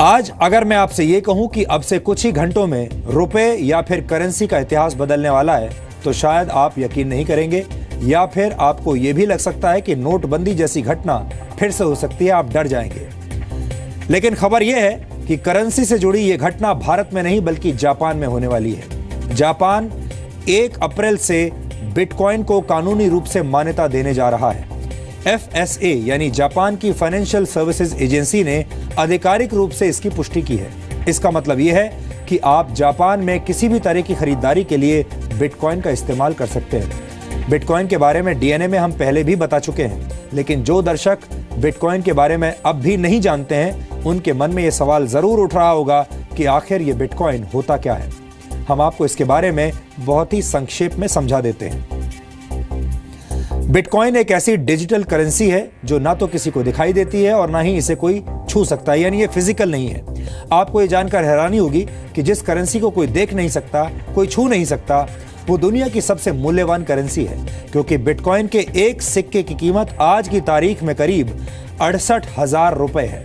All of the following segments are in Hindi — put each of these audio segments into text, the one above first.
आज अगर मैं आपसे ये कहूं कि अब से कुछ ही घंटों में रुपए या फिर करेंसी का इतिहास बदलने वाला है, तो शायद आप यकीन नहीं करेंगे, या फिर आपको ये भी लग सकता है कि नोटबंदी जैसी घटना फिर से हो सकती है, आप डर जाएंगे। लेकिन खबर यह है कि करेंसी से जुड़ी ये घटना भारत में नहीं बल्कि जापान में होने वाली है। जापान 1 अप्रैल से बिटकॉइन को कानूनी रूप से मान्यता देने जा रहा है। FSA यानी जापान की फाइनेंशियल सर्विसेज एजेंसी ने आधिकारिक रूप से इसकी पुष्टि की है। इसका मतलब यह है कि आप जापान में किसी भी तरह की खरीदारी के लिए बिटकॉइन का इस्तेमाल कर सकते हैं। बिटकॉइन के बारे में DNA में हम पहले भी बता चुके हैं, लेकिन जो दर्शक बिटकॉइन के बारे में अब भी नहीं जानते हैं, उनके मन में यह सवाल जरूर उठ रहा होगा कि आखिर ये बिटकॉइन होता क्या है। हम आपको इसके बारे में बहुत ही संक्षेप में समझा देते हैं। बिटकॉइन एक ऐसी डिजिटल करेंसी है जो ना तो किसी को दिखाई देती है और ना ही इसे कोई छू सकता है, यानी ये फिजिकल नहीं है। आपको ये जानकर हैरानी होगी कि जिस करेंसी को कोई देख नहीं सकता, कोई छू नहीं सकता, वो दुनिया की सबसे मूल्यवान करेंसी है, क्योंकि बिटकॉइन के एक सिक्के की कीमत आज की तारीख में करीब 68,000 रुपए है।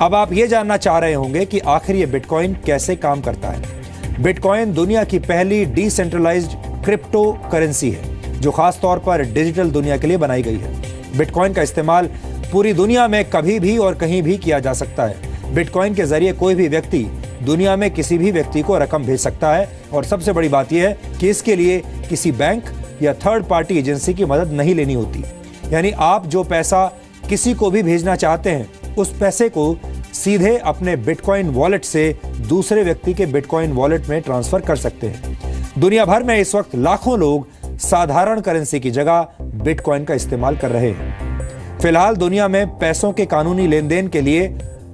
अब आप ये जानना चाह रहे होंगे कि आखिर ये बिटकॉइन कैसे काम करता है। बिटकॉइन दुनिया की पहली डिसेंट्रलाइज्ड क्रिप्टो करेंसी है जो खास तौर पर डिजिटल दुनिया के लिए बनाई गई है। बिटकॉइन का इस्तेमाल पूरी दुनिया में कभी भी और कहीं भी किया जा सकता है। बिटकॉइन के जरिए कोई भी व्यक्ति दुनिया में किसी भी व्यक्ति को रकम भेज सकता है, और सबसे बड़ी बात यह है कि इसके लिए किसी बैंक या थर्ड पार्टी एजेंसी की मदद नहीं लेनी होती। यानी आप जो पैसा किसी को भी भेजना चाहते हैं, उस पैसे को सीधे अपने बिटकॉइन वॉलेट से दूसरे व्यक्ति के बिटकॉइन वॉलेट में ट्रांसफर कर सकते हैं। दुनिया भर में इस वक्त लाखों लोग साधारण करेंसी की जगह बिटकॉइन का इस्तेमाल कर रहे हैं। फिलहाल दुनिया में पैसों के कानूनी लेन देन के लिए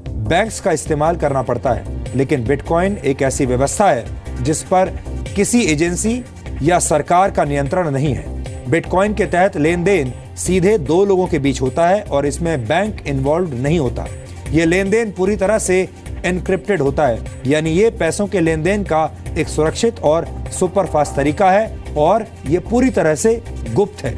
बैंक्स का इस्तेमाल करना पड़ता है, लेकिन बिटकॉइन एक ऐसी व्यवस्था है जिस पर किसी एजेंसी या सरकार का नियंत्रण नहीं है। बिटकॉइन के तहत लेन देन सीधे 2 लोगों के बीच होता है और इसमें बैंक इन्वॉल्व नहीं होता। यह लेन देन पूरी तरह से एनक्रिप्टेड होता है, यानी ये पैसों के लेन देन का एक सुरक्षित और सुपरफास्ट तरीका है, और ये पूरी तरह से गुप्त है।